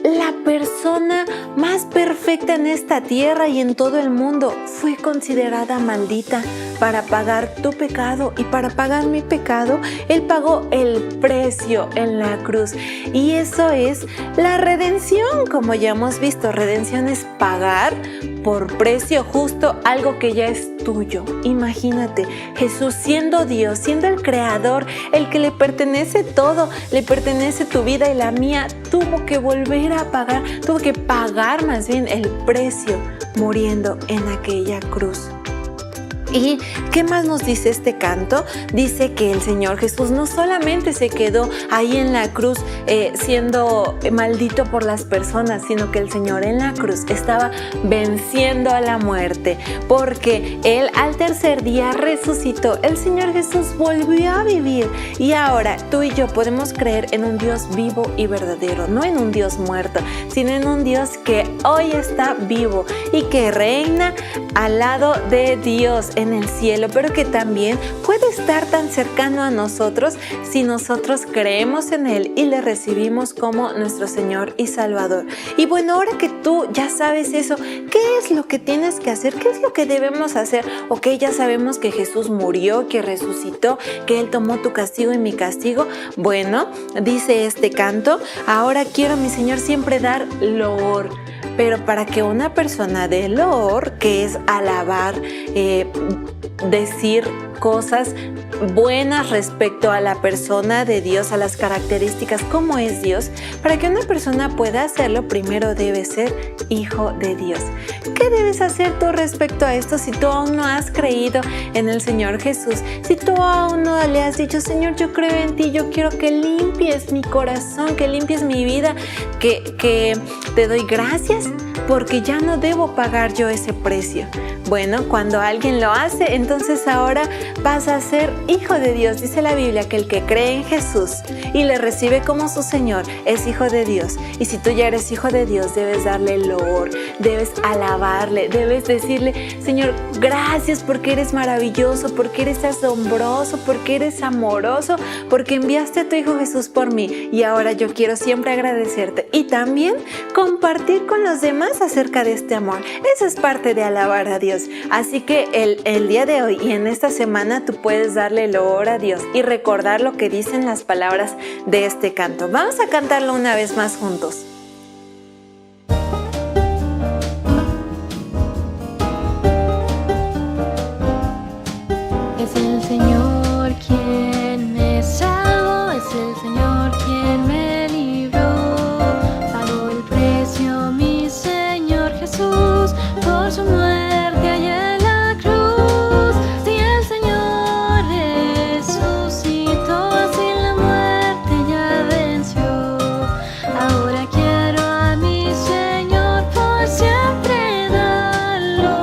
la persona más perfecta en esta tierra y en todo el mundo, fue considerada maldita para pagar tu pecado y para pagar mi pecado? Él pagó el precio en la cruz, y eso es la redención? Como ya hemos visto, redención es pagar por precio justo algo que ya es tuyo. Imagínate, Jesús, siendo Dios, siendo el creador, el que le pertenece todo, le pertenece tu vida y la mía, tuvo que volver a pagar, tuvo que pagar más bien el precio muriendo en aquella cruz. ¿Y qué más nos dice este canto? Dice que el Señor Jesús no solamente se quedó ahí en la cruz siendo maldito por las personas, sino que el Señor en la cruz estaba venciendo a la muerte, porque Él al tercer día resucitó. El Señor Jesús volvió a vivir, y ahora tú y yo podemos creer en un Dios vivo y verdadero, no en un Dios muerto, sino en un Dios que hoy está vivo y que reina al lado de Dios en el cielo, pero que también puede estar tan cercano a nosotros si nosotros creemos en Él y le recibimos como nuestro Señor y Salvador. Y bueno, ahora que tú ya sabes eso, ¿qué es lo que tienes que hacer? ¿Qué es lo que debemos hacer? Ok, ya sabemos que Jesús murió, que resucitó, que Él tomó tu castigo y mi castigo. Bueno, dice este canto: ahora quiero, mi Señor, siempre dar loor. Pero para que una persona dé loor, que es alabar, decir cosas buenas respecto a la persona de Dios, a las características, cómo es Dios, para que una persona pueda hacerlo, primero debe ser hijo de Dios. ¿Qué debes hacer tú respecto a esto si tú aún no has creído en el Señor Jesús? Si tú aún no le has dicho: Señor, yo creo en ti, yo quiero que limpies mi corazón, que limpies mi vida, que te doy gracias porque ya no debo pagar yo ese precio. Bueno, cuando alguien lo hace, entonces ahora pasa a ser hijo de Dios. Dice la Biblia que el que cree en Jesús y le recibe como su Señor es hijo de Dios. Y si tú ya eres hijo de Dios, debes darle loor, debes alabarle, debes decirle: Señor, gracias porque eres maravilloso, porque eres asombroso, porque eres amoroso, porque enviaste a tu Hijo Jesús por mí, y ahora yo quiero siempre agradecerte. Y también compartir con los demás acerca de este amor. Eso es parte de alabar a Dios. Así que el día de hoy y en esta semana tú puedes darle loor a Dios y recordar lo que dicen las palabras de este canto. Vamos a cantarlo una vez más juntos. Es el Señor quien me salvó, es el Señor quien me libró. Pagó el precio mi Señor Jesús por su muerte allá en la cruz. Si el Señor resucitó, así la muerte ya venció. Ahora quiero a mi Señor por siempre darlo.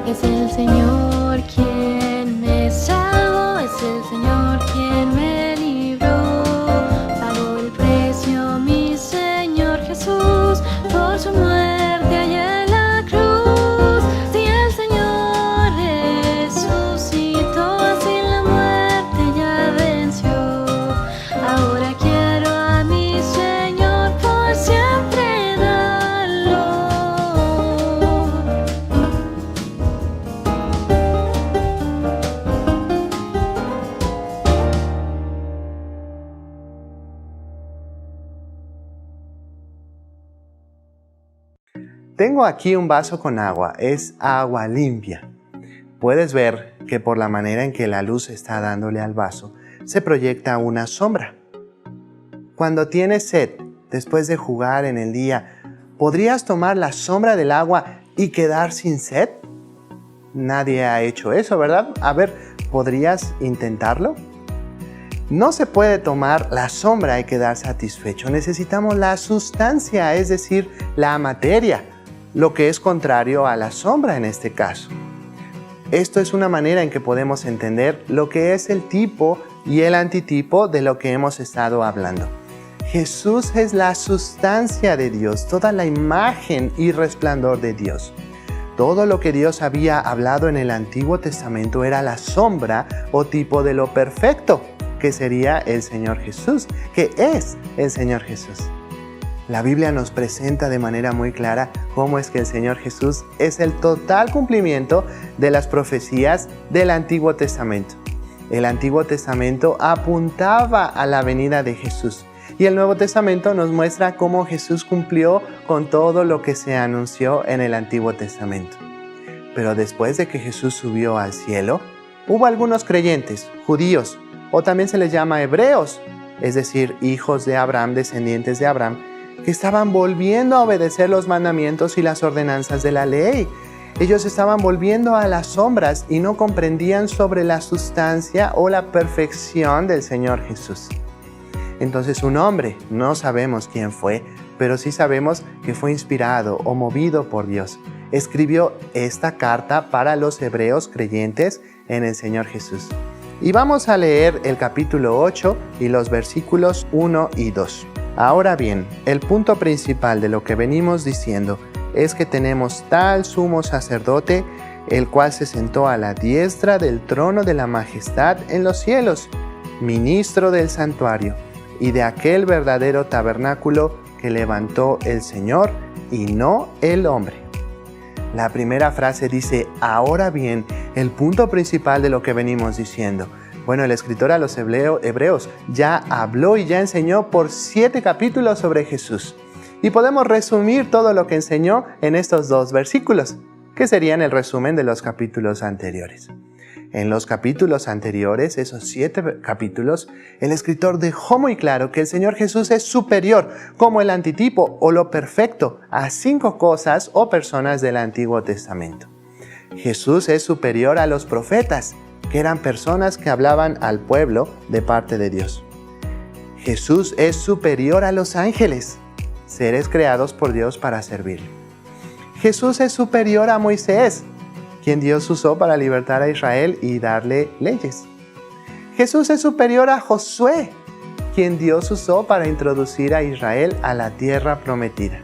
Es el Señor quien me salvó, es el Señor quien me libró. Pagó el precio mi Señor Jesús por su muerte allá en la cruz. Si el Señor resucitó, así la muerte ya venció. Ahora quiero a mi Señor por siempre darlo. Tengo aquí un vaso con agua, es agua limpia. Puedes ver que por la manera en que la luz está dándole al vaso, se proyecta una sombra. Cuando tienes sed, después de jugar en el día, ¿podrías tomar la sombra del agua y quedar sin sed? Nadie ha hecho eso, ¿verdad? A ver, ¿podrías intentarlo? No se puede tomar la sombra y quedar satisfecho. Necesitamos la sustancia, es decir, la materia, lo que es contrario a la sombra en este caso. Esto es una manera en que podemos entender lo que es el tipo y el antitipo de lo que hemos estado hablando. Jesús es la sustancia de Dios, toda la imagen y resplandor de Dios. Todo lo que Dios había hablado en el Antiguo Testamento era la sombra o tipo de lo perfecto, que sería el Señor Jesús, que es el Señor Jesús. La Biblia nos presenta de manera muy clara cómo es que el Señor Jesús es el total cumplimiento de las profecías del Antiguo Testamento. El Antiguo Testamento apuntaba a la venida de Jesús y el Nuevo Testamento nos muestra cómo Jesús cumplió con todo lo que se anunció en el Antiguo Testamento. Pero después de que Jesús subió al cielo, hubo algunos creyentes, judíos, o también se les llama hebreos, es decir, hijos de Abraham, descendientes de Abraham, que estaban volviendo a obedecer los mandamientos y las ordenanzas de la ley. Ellos estaban volviendo a las sombras y no comprendían sobre la sustancia o la perfección del Señor Jesús. Entonces un hombre, no sabemos quién fue, pero sí sabemos que fue inspirado o movido por Dios. Escribió esta carta para los hebreos creyentes en el Señor Jesús. Y vamos a leer el capítulo 8 y los versículos 1 y 2. Ahora bien, el punto principal de lo que venimos diciendo es que tenemos tal sumo sacerdote, el cual se sentó a la diestra del trono de la majestad en los cielos, ministro del santuario y de aquel verdadero tabernáculo que levantó el Señor y no el hombre. La primera frase dice, ahora bien, el punto principal de lo que venimos diciendo. Bueno, el escritor a los hebreos ya habló y ya enseñó por 7 capítulos sobre Jesús. Y podemos resumir todo lo que enseñó en estos 2 versículos, que serían el resumen de los capítulos anteriores. En los capítulos anteriores, esos 7 capítulos, el escritor dejó muy claro que el Señor Jesús es superior, como el antitipo o lo perfecto, a 5 cosas o personas del Antiguo Testamento. Jesús es superior a los profetas, que eran personas que hablaban al pueblo de parte de Dios. Jesús es superior a los ángeles, seres creados por Dios para servir. Jesús es superior a Moisés, quien Dios usó para libertar a Israel y darle leyes. Jesús es superior a Josué, quien Dios usó para introducir a Israel a la tierra prometida.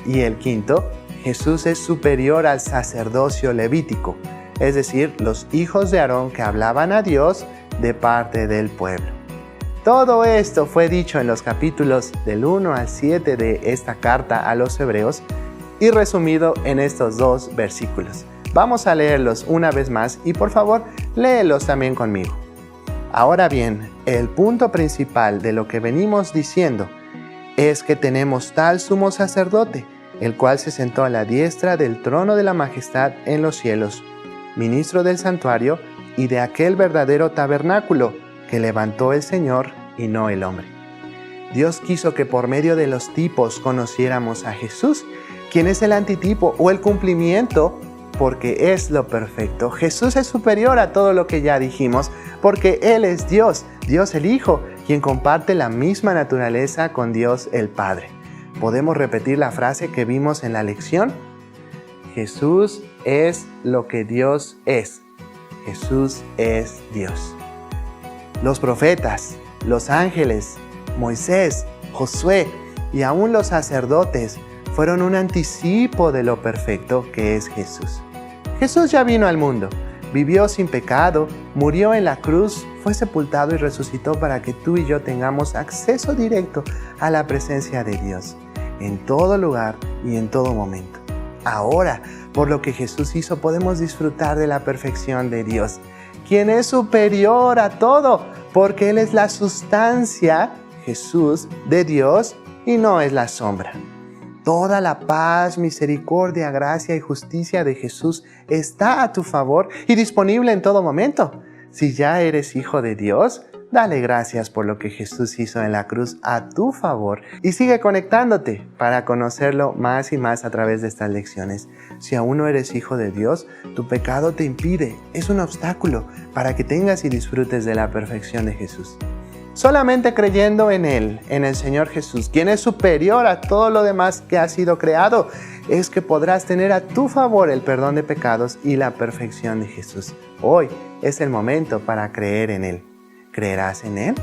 Y el quinto, Jesús es superior al sacerdocio levítico, es decir, los hijos de Aarón que hablaban a Dios de parte del pueblo. Todo esto fue dicho en los capítulos del 1 al 7 de esta carta a los hebreos y resumido en estos 2 versículos. Vamos a leerlos una vez más y por favor, léelos también conmigo. Ahora bien, el punto principal de lo que venimos diciendo es que tenemos tal sumo sacerdote, el cual se sentó a la diestra del trono de la majestad en los cielos, ministro del santuario y de aquel verdadero tabernáculo que levantó el Señor y no el hombre. Dios quiso que por medio de los tipos conociéramos a Jesús, quien es el antitipo o el cumplimiento, porque es lo perfecto. Jesús es superior a todo lo que ya dijimos, porque Él es Dios, Dios el Hijo, quien comparte la misma naturaleza con Dios el Padre. ¿Podemos repetir la frase que vimos en la lección? Jesús es lo que Dios es. Jesús es Dios. Los profetas, los ángeles, Moisés, Josué y aún los sacerdotes fueron un anticipo de lo perfecto que es Jesús. Jesús ya vino al mundo, vivió sin pecado, murió en la cruz, fue sepultado y resucitó para que tú y yo tengamos acceso directo a la presencia de Dios, en todo lugar y en todo momento. Ahora, por lo que Jesús hizo, podemos disfrutar de la perfección de Dios, quien es superior a todo, porque Él es la sustancia, Jesús, de Dios y no es la sombra. Toda la paz, misericordia, gracia y justicia de Jesús está a tu favor y disponible en todo momento. Si ya eres hijo de Dios, dale gracias por lo que Jesús hizo en la cruz a tu favor y sigue conectándote para conocerlo más y más a través de estas lecciones. Si aún no eres hijo de Dios, tu pecado te impide, es un obstáculo para que tengas y disfrutes de la perfección de Jesús. Solamente creyendo en Él, en el Señor Jesús, quien es superior a todo lo demás que ha sido creado, es que podrás tener a tu favor el perdón de pecados y la perfección de Jesús. Hoy es el momento para creer en Él. ¿Creerás en Él?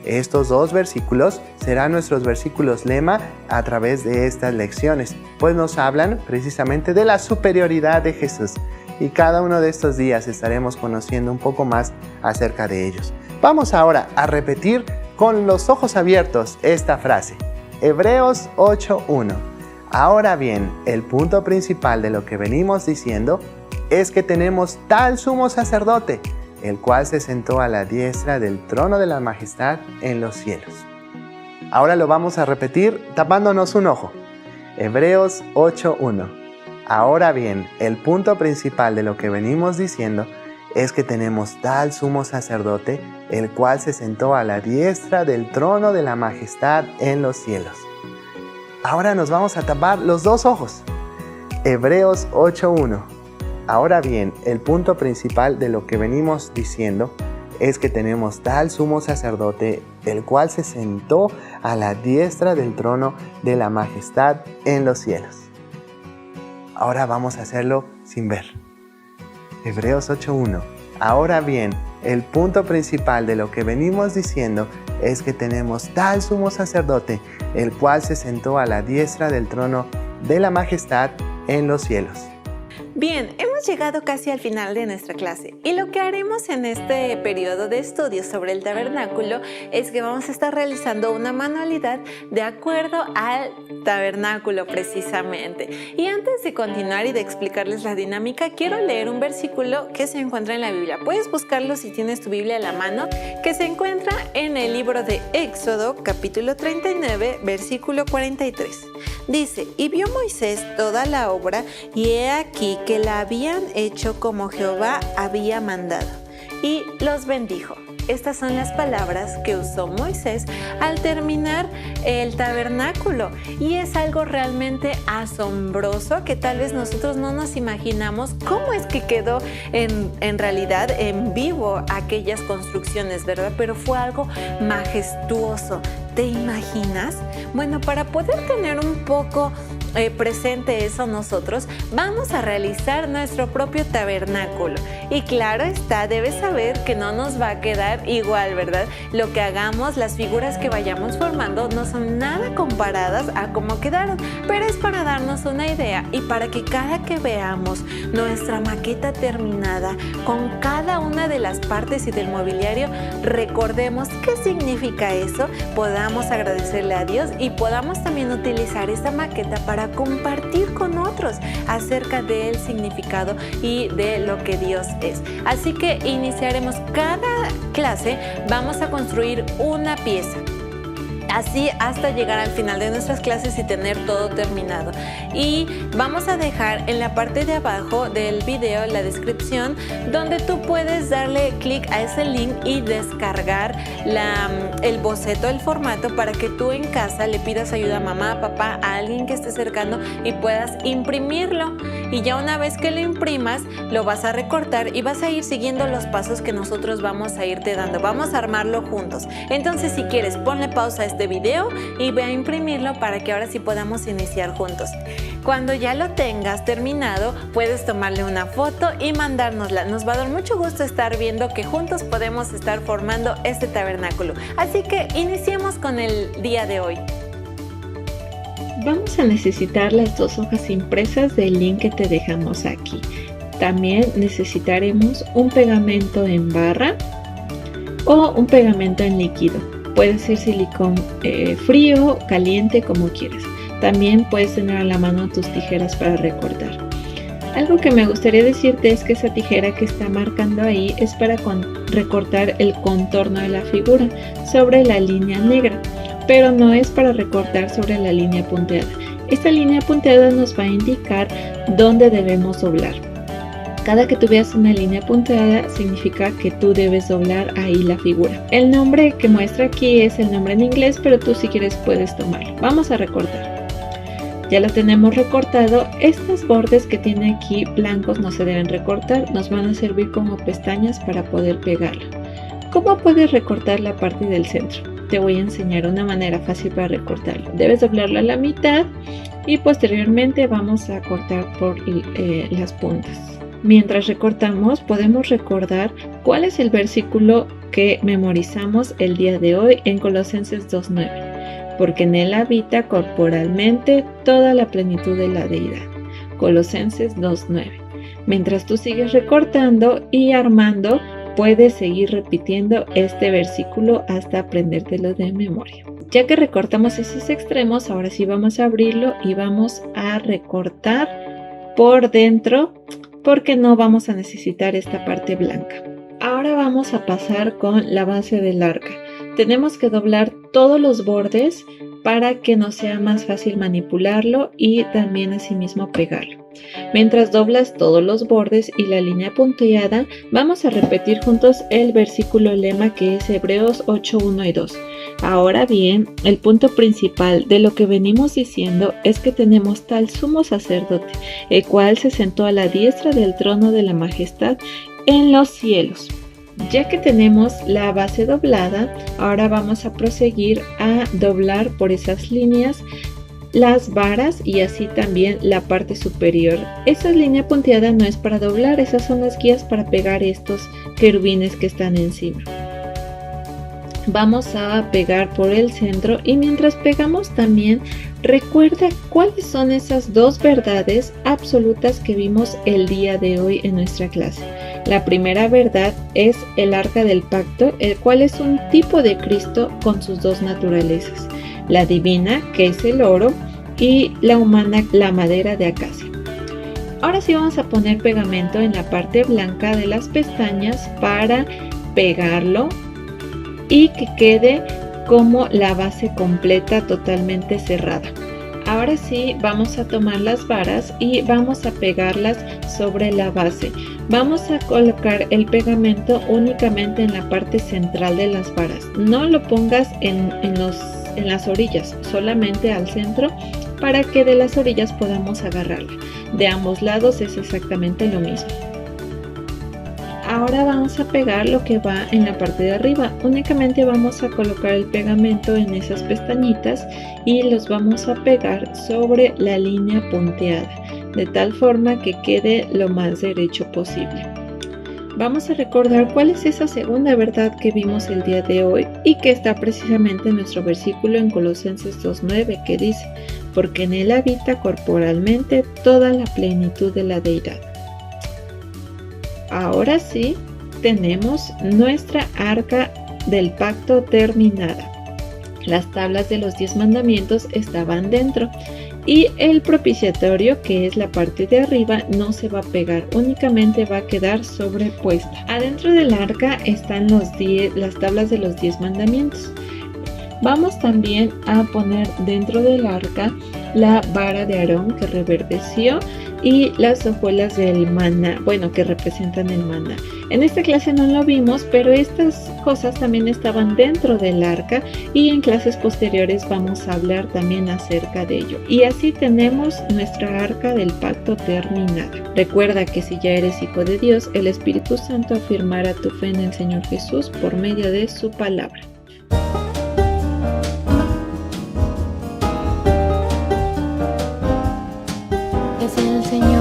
Estos 2 versículos serán nuestros versículos lema a través de estas lecciones, pues nos hablan precisamente de la superioridad de Jesús. Y cada uno de estos días estaremos conociendo un poco más acerca de ellos. Vamos ahora a repetir con los ojos abiertos esta frase. Hebreos 8:1. Ahora bien, el punto principal de lo que venimos diciendo es que tenemos tal sumo sacerdote, el cual se sentó a la diestra del trono de la majestad en los cielos. Ahora lo vamos a repetir tapándonos un ojo. Hebreos 8:1. Ahora bien, el punto principal de lo que venimos diciendo es que tenemos tal sumo sacerdote, el cual se sentó a la diestra del trono de la majestad en los cielos. Ahora nos vamos a tapar los 2 ojos. Hebreos 8:1. Ahora bien, el punto principal de lo que venimos diciendo es que tenemos tal sumo sacerdote, el cual se sentó a la diestra del trono de la majestad en los cielos. Ahora vamos a hacerlo sin ver. Hebreos 8:1. Ahora bien, el punto principal de lo que venimos diciendo es que tenemos tal sumo sacerdote, el cual se sentó a la diestra del trono de la majestad en los cielos. Bien, hemos llegado casi al final de nuestra clase y lo que haremos en este periodo de estudios sobre el tabernáculo es que vamos a estar realizando una manualidad de acuerdo al tabernáculo precisamente. Y antes de continuar y de explicarles la dinámica, quiero leer un versículo que se encuentra en la Biblia. Puedes buscarlo si tienes tu Biblia a la mano, que se encuentra en el libro de Éxodo, capítulo 39, versículo 43. Dice, y vio Moisés toda la obra, y he aquí que la habían hecho como Jehová había mandado, y los bendijo. Estas son las palabras que usó Moisés al terminar el tabernáculo, y es algo realmente asombroso que tal vez nosotros no nos imaginamos cómo es que quedó en realidad en vivo aquellas construcciones, ¿verdad? Pero fue algo majestuoso. ¿Te imaginas? Bueno, para poder tener un poco presente eso nosotros, vamos a realizar nuestro propio tabernáculo. Y claro está, debes saber que no nos va a quedar igual, ¿verdad? Lo que hagamos, las figuras que vayamos formando no son nada comparadas a cómo quedaron, pero es para darnos una idea y para que cada que veamos nuestra maqueta terminada con cada una de las partes y del mobiliario, recordemos qué significa eso, podamos agradecerle a Dios y podamos también utilizar esta maqueta para compartir con otros acerca del significado y de lo que Dios es. Así que iniciaremos cada clase, vamos a construir una pieza. Así hasta llegar al final de nuestras clases y tener todo terminado. Y vamos a dejar en la parte de abajo del video la descripción donde tú puedes darle clic a ese link y descargar el boceto, el formato, para que tú en casa le pidas ayuda a mamá, papá, a alguien que esté cercano y puedas imprimirlo. Y ya una vez que lo imprimas, lo vas a recortar y vas a ir siguiendo los pasos que nosotros vamos a irte dando. Vamos a armarlo juntos. Entonces, si quieres, ponle pausa a este video y ve a imprimirlo para que ahora sí podamos iniciar juntos. Cuando ya lo tengas terminado, puedes tomarle una foto y mandárnosla. Nos va a dar mucho gusto estar viendo que juntos podemos estar formando este tabernáculo. Así que iniciemos con el día de hoy. Vamos a necesitar las 2 hojas impresas del link que te dejamos aquí. También necesitaremos un pegamento en barra o un pegamento en líquido. Puede ser silicón frío, caliente, como quieras. También puedes tener a la mano tus tijeras para recortar. Algo que me gustaría decirte es que esa tijera que está marcando ahí es para recortar el contorno de la figura sobre la línea negra, pero no es para recortar sobre la línea punteada. Esta línea punteada nos va a indicar dónde debemos doblar. Cada que tú veas una línea punteada significa que tú debes doblar ahí la figura. El nombre que muestra aquí es el nombre en inglés, pero tú si quieres puedes tomarlo. Vamos a recortar. Ya lo tenemos recortado. Estos bordes que tiene aquí blancos no se deben recortar, nos van a servir como pestañas para poder pegarlo. ¿Cómo puedes recortar la parte del centro? Te voy a enseñar una manera fácil para recortarlo. Debes doblarlo a la mitad y posteriormente vamos a cortar por las puntas. Mientras recortamos, podemos recordar cuál es el versículo que memorizamos el día de hoy en Colosenses 2:9, porque en él habita corporalmente toda la plenitud de la deidad. Colosenses 2:9. Mientras tú sigues recortando y armando, puedes seguir repitiendo este versículo hasta aprendértelo de memoria. Ya que recortamos esos extremos, ahora sí vamos a abrirlo y vamos a recortar por dentro porque no vamos a necesitar esta parte blanca. Ahora vamos a pasar con la base del arca. Tenemos que doblar todos los bordes para que nos sea más fácil manipularlo y también asimismo pegarlo. Mientras doblas todos los bordes y la línea punteada, vamos a repetir juntos el versículo lema que es Hebreos 8:1 y 2. Ahora bien, el punto principal de lo que venimos diciendo es que tenemos tal sumo sacerdote, el cual se sentó a la diestra del trono de la majestad en los cielos. Ya que tenemos la base doblada, ahora vamos a proseguir a doblar por esas líneas las varas y así también la parte superior. Esa línea punteada no es para doblar, esas son las guías para pegar estos querubines que están encima. Vamos a pegar por el centro y mientras pegamos también recuerda cuáles son esas dos verdades absolutas que vimos el día de hoy en nuestra clase. La primera verdad es el arca del pacto, el cual es un tipo de Cristo con sus dos naturalezas, la divina, que es el oro, y la humana, la madera de acacia. Ahora sí vamos a poner pegamento en la parte blanca de las pestañas para pegarlo y que quede como la base completa totalmente cerrada. Ahora sí vamos a tomar las varas y vamos a pegarlas sobre la base. Vamos a colocar el pegamento únicamente en la parte central de las varas. No lo pongas en las orillas, solamente al centro para que de las orillas podamos agarrarla. De ambos lados es exactamente lo mismo. Ahora vamos a pegar lo que va en la parte de arriba. Únicamente vamos a colocar el pegamento en esas pestañitas y los vamos a pegar sobre la línea punteada, de tal forma que quede lo más derecho posible. Vamos a recordar cuál es esa segunda verdad que vimos el día de hoy y que está precisamente en nuestro versículo en Colosenses 2:9, que dice: porque en él habita corporalmente toda la plenitud de la deidad. Ahora sí, tenemos nuestra arca del pacto terminada. Las tablas de los 10 mandamientos estaban dentro y el propiciatorio, que es la parte de arriba, no se va a pegar, únicamente va a quedar sobrepuesta. Adentro del arca están las tablas de los 10 mandamientos. Vamos también a poner dentro del arca la vara de Aarón que reverdeció y las hojuelas del maná, que representan el maná. En esta clase no lo vimos, pero estas cosas también estaban dentro del arca y en clases posteriores vamos a hablar también acerca de ello. Y así tenemos nuestra arca del pacto terminada. Recuerda que si ya eres hijo de Dios, el Espíritu Santo afirmará tu fe en el Señor Jesús por medio de su palabra. Es el Señor